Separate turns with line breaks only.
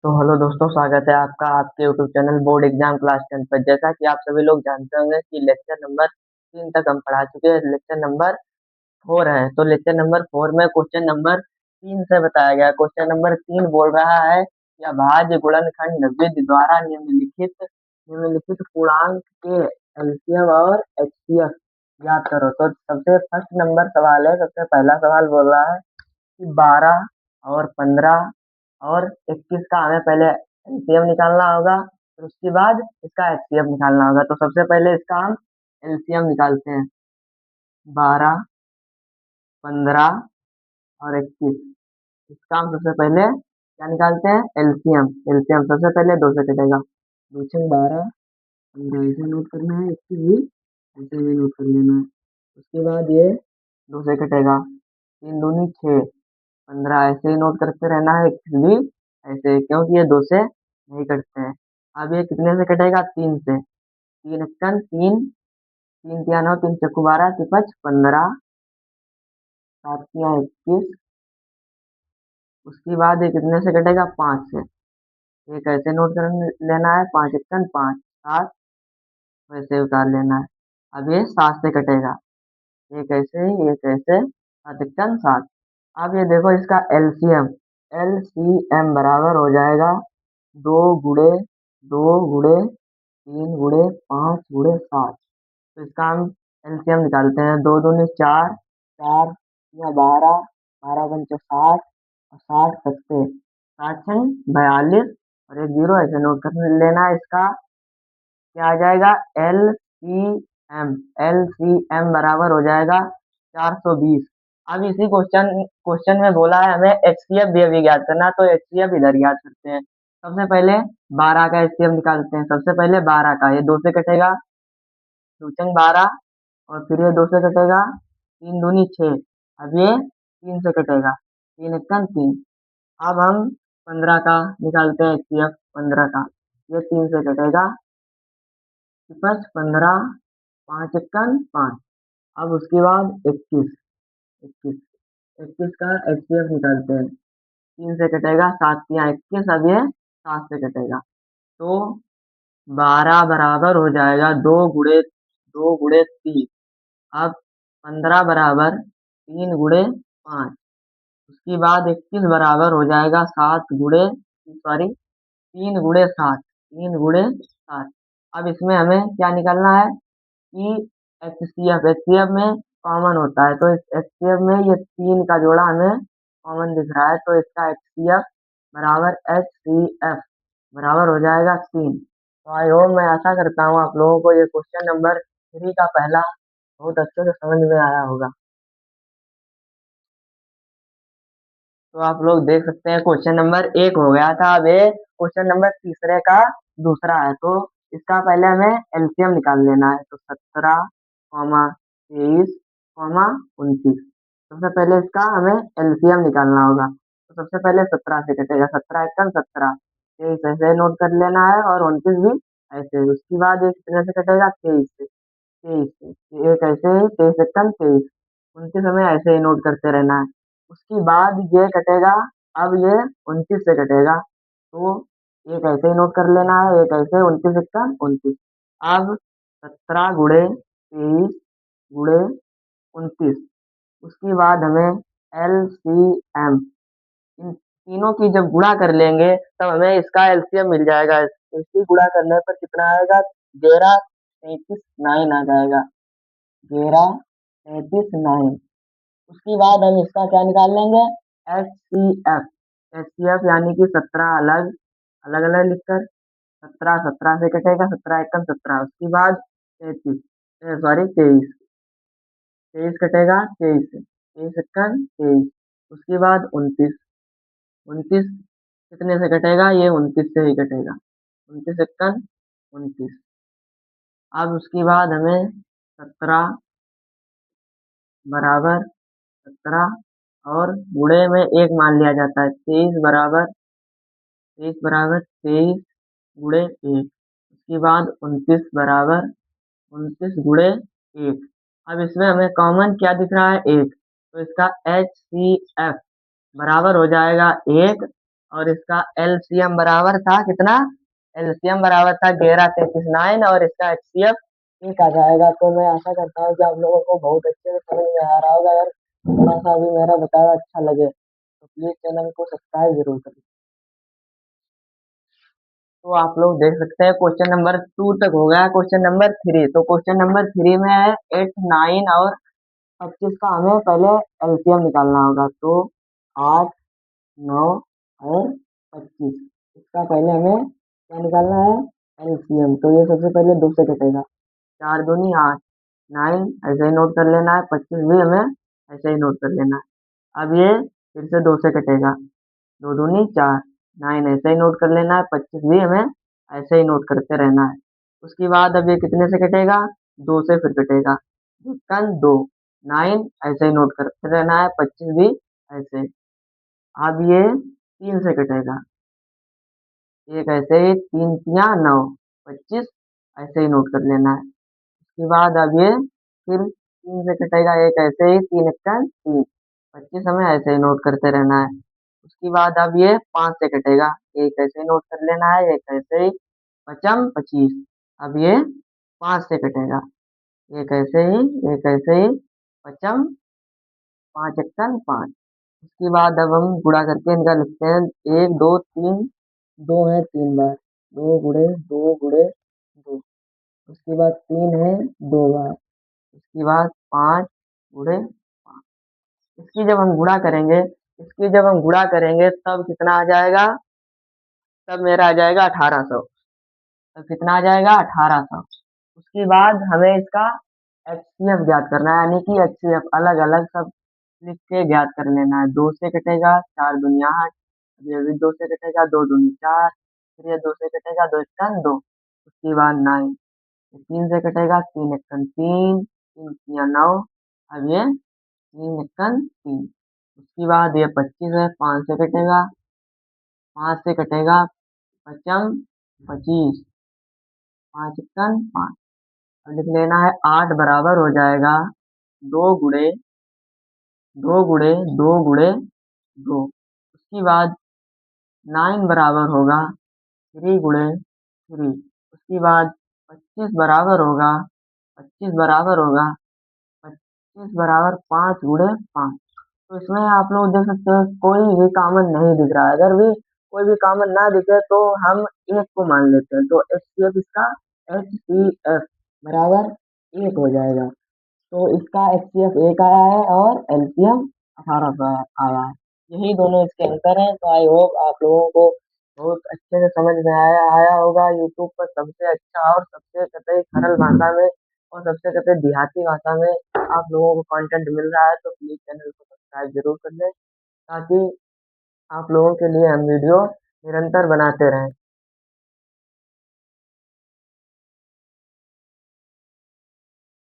तो हेलो दोस्तों, स्वागत है आपका आपके YouTube channel board exam class 10 पर। जैसा कि आप सभी लोग जानते होंगे कि लेक्चर नंबर 3 तक हम पढ़ा चुके हैं। लेक्चर नंबर 4 है, तो लेक्चर नंबर 4 में क्वेश्चन नंबर 3 से बताया गया। क्वेश्चन नंबर 3 बोल रहा है कि अभाज्य गुणनखंड विधि द्वारा निम्नलिखित पूर्णांक के एलसीएम और एचसीएफ ज्ञात करो। तो सबसे फर्स्ट नंबर सवाल है, सबसे पहला सवाल बोल रहा है कि 12 और 15 और 21 का हमें पहले एलसीएम निकालना होगा, फिर उसके बाद इसका एचसीएफ निकालना होगा। तो सबसे पहले इसका हम एलसीएम निकालते हैं। 12, 15 और 21, इसका हम सबसे पहले क्या निकालते हैं? एलसीएम। एलसीएम सबसे पहले 2 से कटेगा। 2 छंग 12, 15 ऐसे नोट करना है, 21 भी ऐसे भी नोट कर लेना है। उसके बाद ये 2 से कटेगा। 3 दूनी 6, 15 ऐसे ही नोट करते रहना है, 21 भी ऐसे, क्योंकि ये 2 से नहीं कटते हैं। अब ये कितने से कटेगा? 3 से। 3 अक्कन 3, 3 तिया 9, 3 चक्कू 12, तिपच 15, 7 तिया 21। उसके बाद ये कितने से कटेगा? 5 से। ये कैसे नोट कर लेना है? 5 अक्कन 5, 7 वैसे उतार लेना है। अब ये 7 से कटेगा। ये कैसे? ये कैसे? 7 अक्कन 7। अब ये देखो इसका एलसीएम। एलसीएम बराबर हो जाएगा 2 गुड़े 2 गुड़े 3 गुड़े 5 गुड़े 7। तो इसका हम एलसीएम निकालते हैं। 2 दूनी 4, 4 या 12, 12 पंचे 60 और 60 सत्ते 60 छंग 42 और एक जीरो ऐसे नोट कर लेना है। इसका क्या आ जाएगा? L C M. L C M बराबर हो जाएगा 420। अब इसी क्वेश्चन क्वेश्चन में बोला है हमें एचसीएफ भी ज्ञात करना, तो एचसीएफ इधर ज्ञात करते हैं। सबसे पहले 12 का एचसीएफ निकालते हैं। सबसे पहले 12 का, ये 2 से कटेगा। सूचंग 12 और फिर ये 2 से कटेगा। 3 दूनी 6, अब ये 3 से कटेगा। 3 इक्कन 3। अब हम 15 का निकालते हैं एचसीएफ। 15 का, ये 3 से कटेगा। 15, 5 इक्कन 5। अब उसके बाद 21, 21, 21 का एचसीएफ निकालते हैं। 3 से कटेगा। 7 या 21, अब ये 7 से कटेगा। तो 12 बराबर हो जाएगा 2 गुड़े 3। अब 15 बराबर 3 गुड़े 5। उसके बाद 21 बराबर हो जाएगा 3 गुड़े 7, 3 गुड़े 7। अब इसमें हमें क्या निकालना है कि एचसीएफ। एचसीएफ में कॉमन होता है, तो इस एचसीएफ में ये 3 का जोड़ा हमें कॉमन दिख रहा है, तो इसका एचसीएफ बराबर एचसीएफ बराबर हो जाएगा 3। तो आई होप, मैं आशा करता हूँ आप लोगों को ये क्वेश्चन नंबर 3 का पहला बहुत अच्छे से समझ में आया होगा। तो आप लोग देख सकते हैं क्वेश्चन नंबर 1 हो गया था। अब ये क्वेश्चन नंबर तीसरे का दूसरा है, तो इसका पहले हमें एलसीएम निकाल लेना है। तो 17, 23, 29। सबसे पहले इसका हमें एलसीएम निकालना होगा। तो सबसे पहले 17 से कटेगा। 17 इक्कन 17, 23 ऐसे नोट कर लेना है और 29 भी ऐसे। उसके बाद एक कितने से कटेगा? 23 से। 23 से एक ऐसे ही, 23 इक्कन 23, 29 हमें ऐसे ही नोट करते रहना है। उसके बाद ये कटेगा। अब ये 29 से कटेगा, तो एक ऐसे ही नोट कर लेना है, एक ऐसे। 29 इक्का 29। अब 17 गुड़े 23 गुड़े 29। उसके बाद हमें एल सी एम, इन तीनों की जब गुणा कर लेंगे तब हमें इसका एलसीएम मिल जाएगा। इसकी गुणा करने पर कितना आएगा? 11 33 9 आ जाएगा। 11 33 9। उसके बाद हम इसका क्या निकाल लेंगे? H C F. H C F यानी कि 17 अलग अलग अलग लिखकर 17 17 से कटेगा। 17 इक्कन 17। उसके बाद 33, सॉरी 23, 23 कटेगा 23 से। 23 इक्कन 23। उसके बाद 29, 29 कितने से कटेगा? ये 29 से ही कटेगा। 29 इक्कन 29। अब उसके बाद हमें 17 बराबर 17 और गुणे में 1 मान लिया जाता है। 23 गुणे 1। उसके बाद 29 गुणे 1। अब इसमें हमें कॉमन क्या दिख रहा है? 1। तो इसका एच सी एफ बराबर हो जाएगा 1 और इसका एलसीएम बराबर था कितना? एलसीएम बराबर था 11 33 9 और इसका एचसीएफ एक आ जाएगा। तो मैं आशा करता हूँ कि आप लोगों को बहुत अच्छे से समझ में आ रहा होगा। अगर थोड़ा सा भी मेरा बताया अच्छा लगे तो प्लीज चैनल को सब्सक्राइब जरूर करें। तो आप लोग देख सकते हैं क्वेश्चन नंबर 2 तक हो गया। क्वेश्चन नंबर 3, तो क्वेश्चन नंबर 3 में है 8 9 और 25 का हमें पहले एलसीएम निकालना होगा। तो 8 9 और 25 इसका पहले हमें क्या निकालना है? एलसीएम। तो ये सबसे पहले 2 से कटेगा, 4 दूनी 8 9 ऐसे ही नोट कर लेना है। 25 भी हमें ऐसे ही नोट कर लेना है। अब ये फिर से 2 से कटेगा, 2 दूनी 4 9 ऐसे ही नोट कर लेना है। 25 भी हमें ऐसे ही नोट करते रहना है। उसके बाद अब ये कितने से कटेगा? 2 से फिर कटेगा, 2 9 ऐसे ही नोट करते रहना है। 25 भी ऐसे। अब ये 3 से कटेगा, एक ऐसे ही 3 तिया 9 25 ऐसे ही नोट कर लेना है। उसके बाद अब ये फिर 3 से कटेगा, एक ऐसे ही 3 एक्का 3 25 हमें ऐसे ही नोट करते रहना है। उसके बाद अब ये 5 से कटेगा, एक ऐसे ही नोट कर लेना है, एक ऐसे ही पचम 25। अब ये 5 से कटेगा, एक ऐसे ही, एक ऐसे ही पचम 5 एक्कन 5। उसके बाद अब हम गुणा करके इनका लिखते हैं 1 2 3, 2 है 3 बार, 2 गुणे 2 गुणे 2। उसके बाद 3 है 2 बार, उसके बाद 5 गुणे 5। इसकी जब हम गुणा करेंगे, इसकी जब हम गुणा करेंगे तब कितना आ जाएगा? तब मेरा आ जाएगा 1800। तब कितना आ जाएगा? 1800। उसके बाद हमें इसका एचसीएफ ज्ञात करना है, यानी कि एचसीएफ अलग अलग सब लिख के ज्ञात कर लेना है। 2 से कटेगा, 4 दूनी 8, ये भी 2 से कटेगा, 2 दूनी 4, फिर ये 2 से कटेगा, 2 एकन 2। उसके बाद 9, 3 से कटेगा, 3 एकन 3, 3 तिया 9। अब ये 3 एकन 3। उसके बाद ये 25 है, 5 से कटेगा, 5 से कटेगा, पचम 25, 5 एकन 5। अब लिख लेना है 8 बराबर हो जाएगा 2 गुणे 2 गुणे 2 गुणे 2। उसके बाद 9 बराबर होगा 3 गुणे 3। उसके बाद 25 बराबर होगा 25 बराबर होगा 25 बराबर 5 गुणे 5। तो इसमें आप लोग देख सकते हो कोई भी कॉमन नहीं दिख रहा है। अगर भी कोई भी कॉमन ना दिखे तो हम एक को मान लेते हैं। तो एचसीएफ इसका एचसीएफ बराबर 1 हो जाएगा। तो इसका एचसीएफ 1 आया है और एलसीएम 1800 आया है। यही दोनों इसके अंतर हैं। तो आई होप आप लोगों को बहुत अच्छे से समझ में आया आया होगा। यूट्यूब पर सबसे अच्छा और सबसे कतई सरल भाषा में और सबसे कतई देहाती भाषा में आप लोगों को कंटेंट मिल रहा है। तो प्लीज चैनल को सब्सक्राइब जरूर कर लें, ताकि आप लोगों के लिए हम वीडियो निरंतर बनाते रहें।